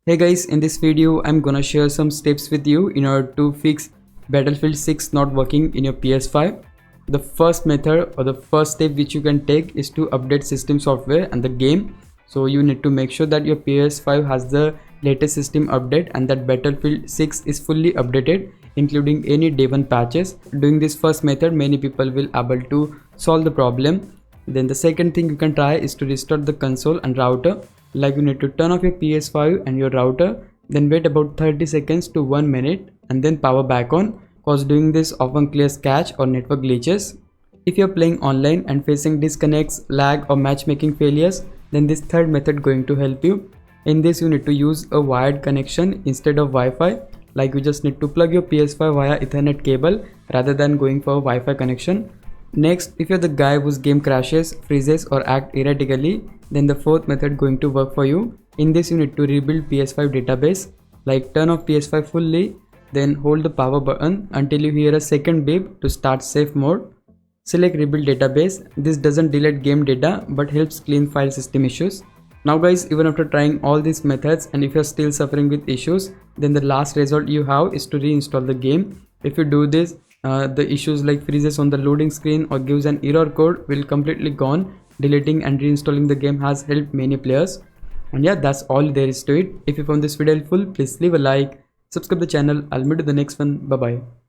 Hey guys, in this video I'm gonna share some steps with you in order to fix Battlefield 6 not working in your PS5. The first method or the first step which you can take is to update system software and the game. So you need to make sure that your PS5 has the latest system update and that Battlefield 6 is fully updated, including any day one patches. Doing this first method, many people will able to solve the problem. Then the second thing you can try is to restart the console and router. Like you need to turn off your PS5 and your router, then wait about 30 seconds to 1 minute and then power back on, cause doing this often clears cache or network glitches. If you're playing online and facing disconnects, lag or matchmaking failures, then this third method going to help you. In this you need to use a wired connection instead of Wi-Fi. Like you just need to plug your PS5 via Ethernet cable rather than going for a Wi-Fi connection. Next, if you're the guy whose game crashes, freezes or act erratically, then the fourth method going to work for you. In this you need to rebuild PS5 database. Like turn off PS5 fully, then hold the power button until you hear a second beep to start safe mode. Select rebuild database. This doesn't delete game data but helps clean file system issues. Now guys, even after trying all these methods and if you're still suffering with issues, then the last result you have is to reinstall the game. If you do this, the issues like freezes on the loading screen or gives an error code will completely gone. Deleting and reinstalling the game has helped many players. And yeah, that's all there is to it. If you found this video helpful, please leave a like, subscribe the channel. I'll meet you in the next one. Bye bye.